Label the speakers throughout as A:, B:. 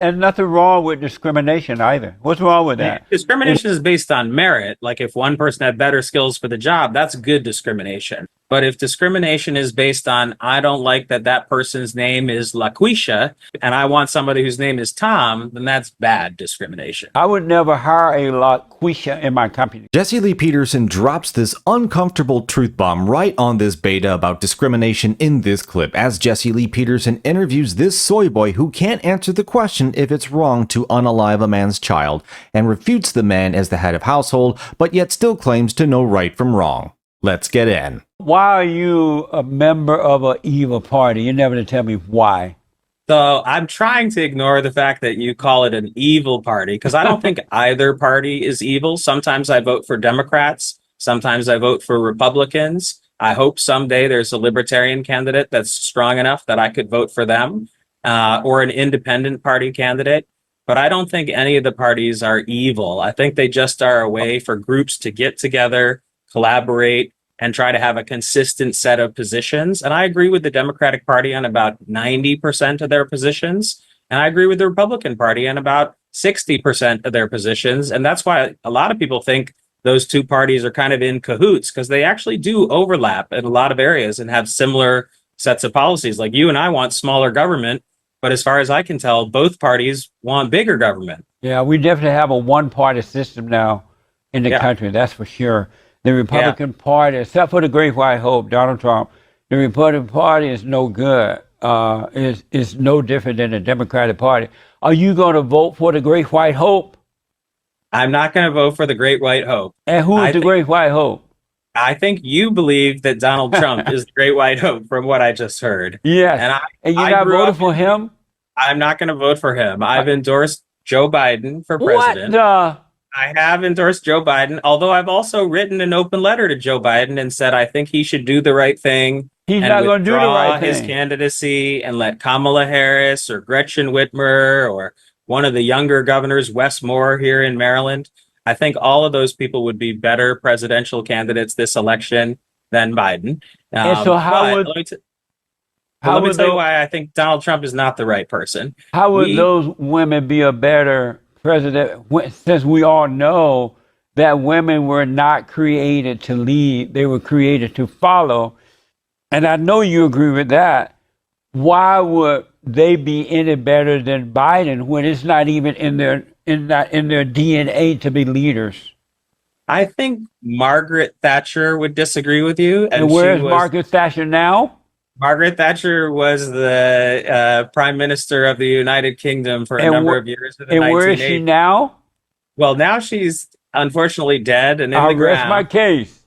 A: And nothing wrong with discrimination either. What's wrong with that?
B: Discrimination is based on merit. Like if one person had better skills for the job, that's good discrimination. But if discrimination is based on, I don't like that that person's name is LaQuisha and I want somebody whose name is Tom, then that's bad discrimination.
A: I would never hire a LaQuisha in my company.
C: Jesse Lee Peterson drops this uncomfortable truth bomb right on this beta about discrimination in this clip, as Jesse Lee Peterson interviews this soy boy who can't answer the question if it's wrong to unalive a man's child, and refutes the man as the head of household, but yet still claims to know right from wrong. Let's get in.
A: Why are you a member of an evil party? You're never to tell me why.
B: So I'm trying to ignore the fact that you call it an evil party because I don't think either party is evil. Sometimes I vote for Democrats. Sometimes I vote for Republicans. I hope someday there's a libertarian candidate that's strong enough that I could vote for them, or an independent party candidate. But I don't think any of the parties are evil. I think they just are a way for groups to get together, collaborate, and try to have a consistent set of positions. And I agree with the Democratic Party on about 90% of their positions. And I agree with the Republican Party on about 60% of their positions. And that's why a lot of people think those two parties are kind of in cahoots, because they actually do overlap in a lot of areas and have similar sets of policies. Like you and I want smaller government, but as far as I can tell, both parties want bigger government.
A: Yeah, we definitely have a one-party system now in the country, that's for sure. The Republican Party, except for the Great White Hope, Donald Trump, the Republican Party is no good. Is no different than the Democratic Party. Are you going to vote for the Great White Hope?
B: I'm not going to vote for the Great White Hope.
A: And who is the Great White Hope?
B: I think you believe that Donald Trump is the Great White Hope from what I just heard.
A: Yes. And you're not voting for him?
B: I'm not going to vote for him. I've endorsed Joe Biden for president.
A: What?
B: I have endorsed Joe Biden, although I've also written an open letter to Joe Biden and said I think he should do the right thing.
A: He's not going to do the right thing.
B: His candidacy and let Kamala Harris or Gretchen Whitmer or one of the younger governors, Wes Moore here in Maryland. I think all of those people would be better presidential candidates this election than Biden.
A: And so
B: let me tell you why I think Donald Trump is not the right person.
A: How would those women be a better president, since we all know that women were not created to lead, they were created to follow? And I know you agree with that. Why would they be any better than Biden when it's not even in their DNA to be leaders?
B: I think Margaret Thatcher would disagree with you.
A: And where's Margaret Thatcher now?
B: Margaret Thatcher was the Prime Minister of the United Kingdom for a number of years.
A: And where is she now?
B: Well, now she's unfortunately dead and in the ground.
A: I'll rest my case.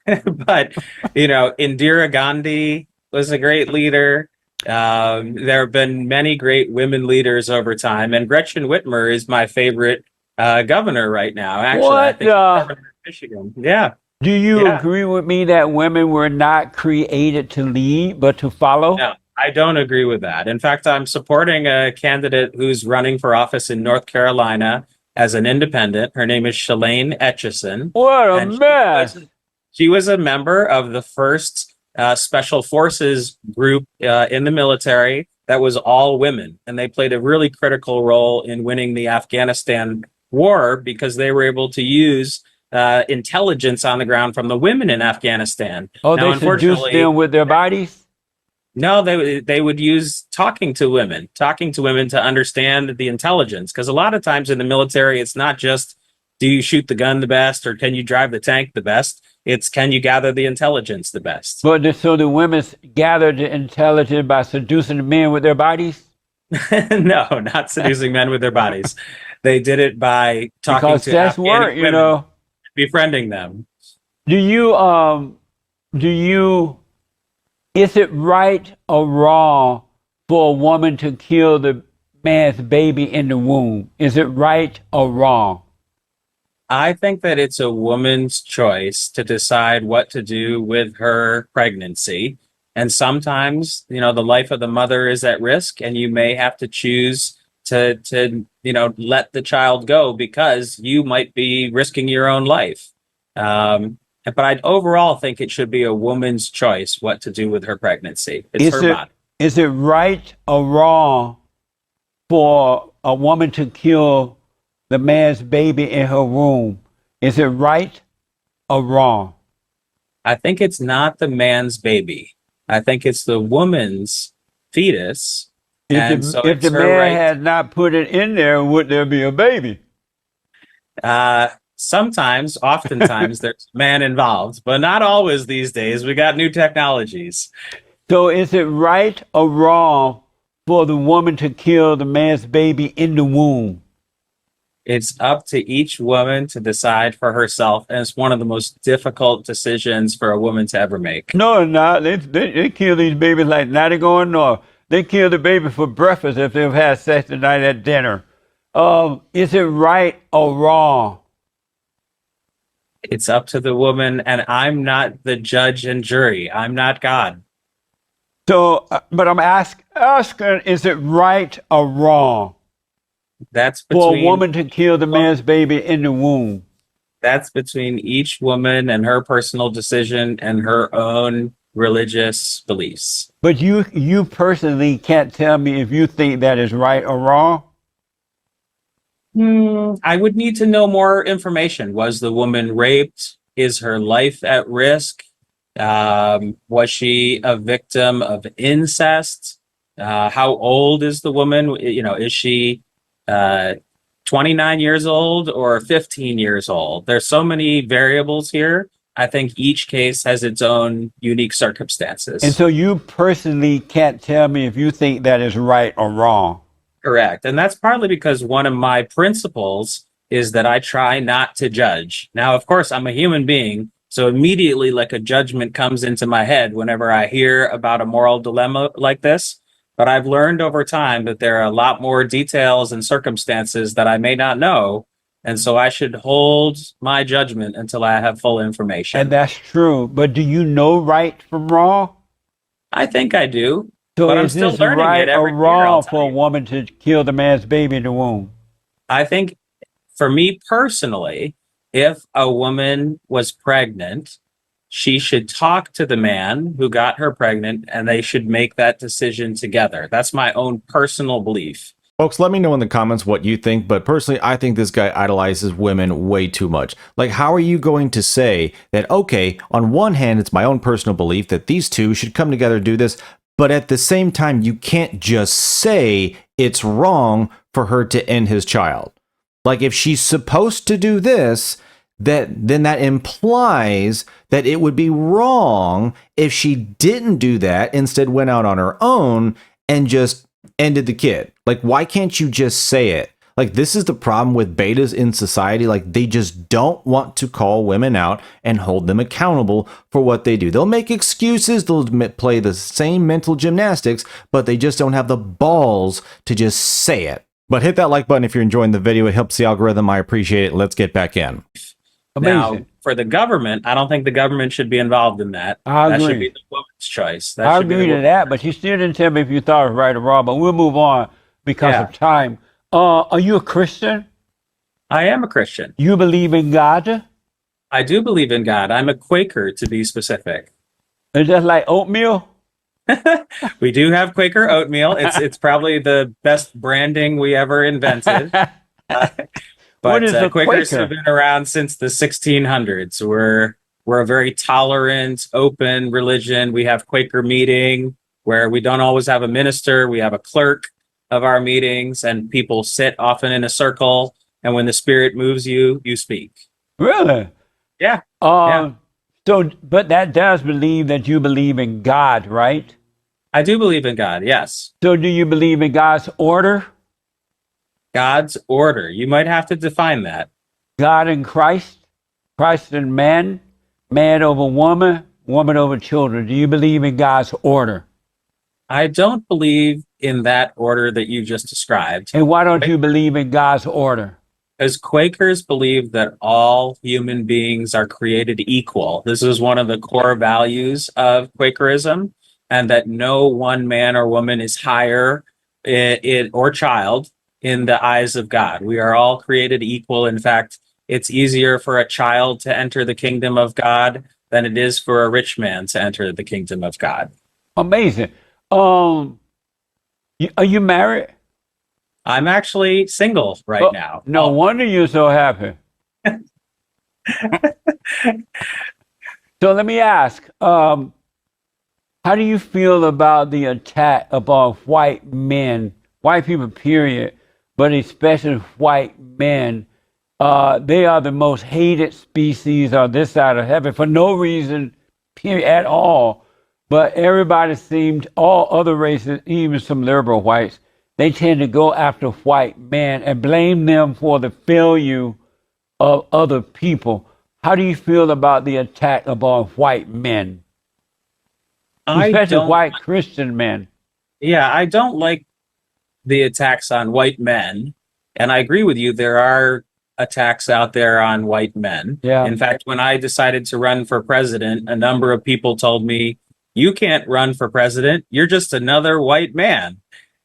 B: But, Indira Gandhi was a great leader. There have been many great women leaders over time. And Gretchen Whitmer is my favorite governor right now. Actually, I think governor of Michigan. Yeah.
A: Do you agree with me that women were not created to lead, but to follow?
B: No, I don't agree with that. In fact, I'm supporting a candidate who's running for office in North Carolina as an independent. Her name is Shalane Etchison.
A: What a mess.
B: She was a member of the first special forces group in the military that was all women. And they played a really critical role in winning the Afghanistan war because they were able to use intelligence on the ground from the women in Afghanistan.
A: Oh, now, they seduced them with their bodies?
B: No, they would use talking to women to understand the intelligence. Because a lot of times in the military, it's not just, do you shoot the gun the best or can you drive the tank the best? It's, can you gather the intelligence the best?
A: But so the women gathered the intelligence by seducing the men with their bodies?
B: No, not seducing men with their bodies. They did it by talking to
A: that's work,
B: women, befriending them.
A: Is it right or wrong for a woman to kill the man's baby in the womb? Is it right or wrong?
B: I think that it's a woman's choice to decide what to do with her pregnancy. And sometimes, the life of the mother is at risk and you may have to choose to let the child go because you might be risking your own life. But I overall think it should be a woman's choice what to do with her pregnancy. It's her body.
A: Is it right or wrong for a woman to kill the man's baby in her womb, is it right or wrong?
B: I think it's not the man's baby. I think it's the woman's fetus. And so
A: If
B: it's
A: the
B: her
A: man
B: right.
A: had not put it in there, would there be a baby?
B: Sometimes, oftentimes, there's a man involved, but not always these days. We got new technologies.
A: So is it right or wrong for the woman to kill the man's baby in the womb?
B: It's up to each woman to decide for herself, and it's one of the most difficult decisions for a woman to ever make.
A: No, it's not. They kill these babies like not going north. They kill the baby for breakfast if they've had sex tonight at dinner. Is it right or wrong?
B: It's up to the woman, and I'm not the judge and jury. I'm not God.
A: So, but I'm asking, is it right or wrong
B: That's
A: for a
B: between
A: woman to kill the man's baby in the womb?
B: that's between each woman and her personal decision and her own religious beliefs.
A: But you personally can't tell me if you think that is right or wrong.
B: I would need to know more information. Was the woman raped? Is her life at risk? Was she a victim of incest? How old is the woman? Is she 29 years old or 15 years old? There's so many variables here. I think each case has its own unique
A: And
B: circumstances.
A: so you personally can't tell me if you think that is right or wrong.
B: Correct. And that's partly because one of my principles is that I try not to judge. Now, of course, I'm a human being. So immediately, like a judgment comes into my head whenever I hear about a moral dilemma like this. But I've learned over time that there are a lot more details and circumstances that I may not know. And so I should hold my judgment until I have full
A: And
B: information.
A: that's true. But do you know right from wrong?
B: I think I do,
A: So
B: but I'm
A: is
B: still
A: this
B: learning
A: right
B: it
A: or
B: every year, I'll
A: wrong
B: tell
A: for a
B: you.
A: woman to kill the man's baby in the womb?
B: I think for me personally, if a woman was pregnant, she should talk to the man who got her pregnant and they should make that decision together. That's my own personal belief.
C: Folks, let me know in the comments what you think, but personally, I think this guy idolizes women way too much. Like, how are you going to say that, okay, on one hand, it's my own personal belief that these two should come together and do this, but at the same time, you can't just say it's wrong for her to end his child. Like, if she's supposed to do this, then that implies that it would be wrong if she didn't do that, instead went out on her own and just ended the kid. Like, why can't you just say it? Like, this is the problem with betas in society. Like, they just don't want to call women out and hold them accountable for what they do. They'll make excuses, they'll play the same mental gymnastics, but they just don't have the balls to just say it. But hit that like button if you're enjoying the video. It helps the algorithm. I appreciate it. Let's get back in.
B: Now,
A: Amazing.
B: for the government, I don't think the government should be involved in that.
A: I
B: That should be
A: agree.
B: the woman's choice. That
A: I
B: should be the
A: agree to
B: woman's
A: that, but you still didn't tell me if you thought it was right or wrong. But we'll move on because
B: Yeah,
A: of time. Are you a Christian?
B: I am a Christian.
A: You believe in God?
B: I do believe in God. I'm a Quaker, to be specific.
A: Is that like oatmeal?
B: We do have Quaker oatmeal. It's probably the best branding we ever invented.
A: What
B: But
A: is a
B: Quakers have
A: Quaker?
B: been around since the 1600s. We're a very tolerant, open religion. We have Quaker meeting where we don't always have a minister. We have a clerk of our meetings, and people sit often in a circle. And when the Spirit moves you, you speak.
A: Really?
B: Yeah, yeah.
A: Um, but that does believe that you believe in God, right?
B: I do believe in God. Yes,
A: So do you believe in God's order?
B: God's order. You might have to define that.
A: God and Christ? Christ and man? Man over woman? Woman over children? Do you believe in God's order?
B: I don't believe in that order that you just described.
A: And why don't you believe in God's order?
B: Because Quakers believe that all human beings are created equal. This is one of the core values of Quakerism, and that no one man or woman is higher or child in the eyes of God. We are all created equal. In fact, it's easier for a child to enter the kingdom of God than it is for a rich man to enter the kingdom of God.
A: Amazing. Are you married?
B: I'm actually single right
A: Oh,
B: now.
A: no wonder you're so happy. So let me ask, how do you feel about the attack upon white men, white people, period, but especially white men? They are the most hated species on this side of heaven for no reason, period, at all. But everybody seems, all other races, even some liberal whites, they tend to go after white men and blame them for the failure of other people. How do you feel about the attack upon white men,
B: I
A: especially
B: don't,
A: white Christian men?
B: yeah, I don't like the attacks on white men. And I agree with you. There are attacks out there on white men.
A: Yeah.
B: In fact, when I decided to run for president, a number of people told me, you can't run for president. You're just another white man.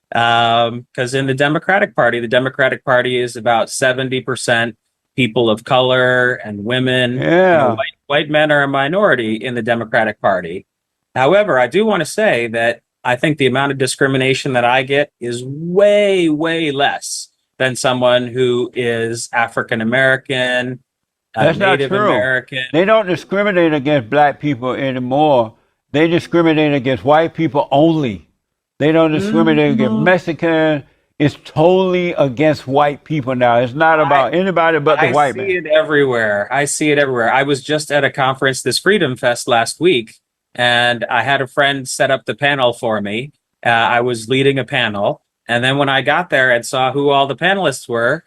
B: Because in the Democratic Party is about 70% people of color and women.
A: Yeah.
B: White men are a minority in the Democratic Party. However, I do want to say that I think the amount of discrimination that I get is way, way less than someone who is African American,
A: That's not
B: Native
A: true.
B: American.
A: They don't discriminate against black people anymore. They discriminate against white people only. They don't discriminate against
B: Mhm.
A: Mexicans. It's totally against white people now. It's not about anybody but the
B: I
A: white
B: see
A: man.
B: it everywhere. I see it everywhere. I was just at a conference, this Freedom Fest last week, and I had a friend set up the panel for me. I was leading a panel, and then when I got there and saw who all the panelists were,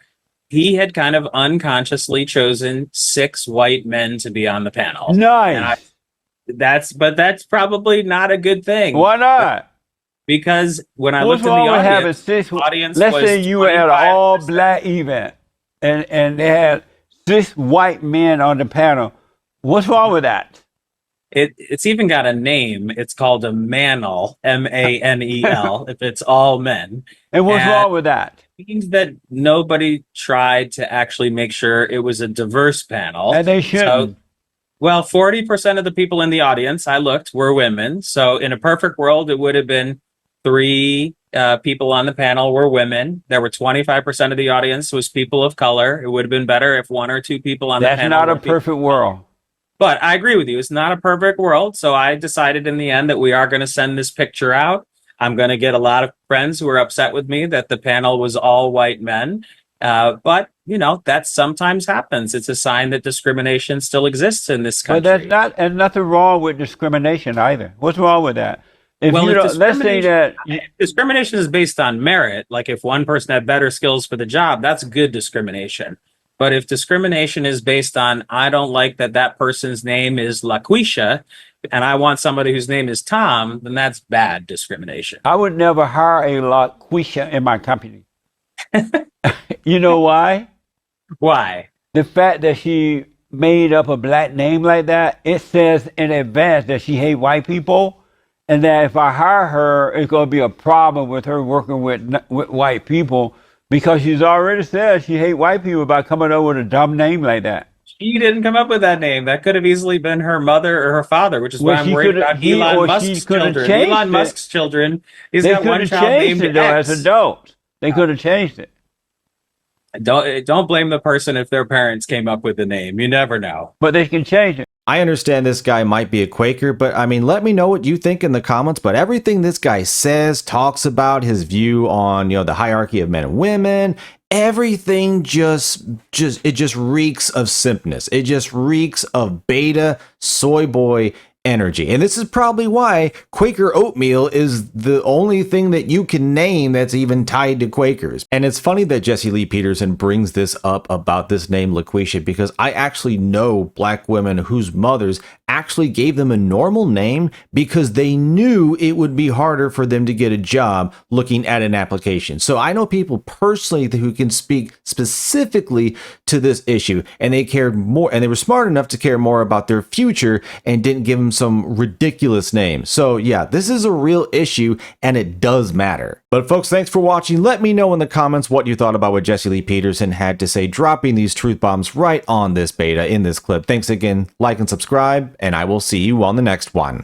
B: he had kind of unconsciously chosen 6 white men to be on the panel. And
A: Nice.
B: that's probably not a good thing.
A: Why not?
B: Because when I
A: What's
B: looked in the
A: wrong with having
B: audience,
A: six?
B: audience
A: Let's
B: was
A: say you were at an
B: 25%.
A: all black event and they had 6 white men on the panel. What's wrong with that?
B: It's even got a name. It's called a manel, MANEL, if it's all men.
A: And what's
B: And
A: wrong with that?
B: it means that nobody tried to actually make sure it was a diverse panel.
A: And they
B: So,
A: shouldn't.
B: well, 40% of the people in the audience, I looked, were women. So in a perfect world, it would have been 3 people on the panel were women. There were 25% of the audience was people of color. It would have been better if 1 or 2 people on the
A: That's
B: panel
A: not a
B: were people
A: perfect
B: of color.
A: world.
B: But I agree with you. It's not a perfect world. So I decided in the end that we are going to send this picture out. I'm going to get a lot of friends who are upset with me that the panel was all white men. But, that sometimes happens. It's a sign that discrimination still exists in this
A: But
B: country.
A: and nothing wrong with discrimination either. What's wrong with that? If
B: Well,
A: you
B: if
A: don't, let's say that
B: discrimination is based on merit, like if one person had better skills for the job, that's good discrimination. But if discrimination is based on, I don't like that person's name is LaQuisha, and I want somebody whose name is Tom, then that's bad discrimination.
A: I would never hire a LaQuisha in my company. You know why?
B: Why?
A: The fact that she made up a black name like that, it says in advance that she hates white people, and that if I hire her, it's going to be a problem with her working with white people because she's already said she hates white people by coming up with a dumb name like that.
B: She didn't come up with that name. That could have easily been her mother or her father, which is why I'm worried about Elon Musk's children. Elon Musk's children. He's got one child named
A: it though,
B: X.
A: as adults. They could have changed it.
B: Don't blame the person if their parents came up with the name. You never know.
A: But they can change it.
C: I understand this guy might be a Quaker, but I mean, let me know what you think in the comments. But everything this guy says, talks about his view on, the hierarchy of men and women, everything just reeks of simpness. It just reeks of beta soy boy energy. And this is probably why Quaker oatmeal is the only thing that you can name that's even tied to Quakers. And it's funny that Jesse Lee Peterson brings this up about this name LaQuisha, because I actually know black women whose mothers actually gave them a normal name because they knew it would be harder for them to get a job looking at an application. So I know people personally who can speak specifically to this issue, and they cared more, and they were smart enough to care more about their future and didn't give them some ridiculous name. So yeah, this is a real issue and it does matter. But folks, thanks for watching. Let me know in the comments what you thought about what Jesse Lee Peterson had to say, dropping these truth bombs right on this beta in this clip. Thanks again, like and subscribe, and I will see you on the next one.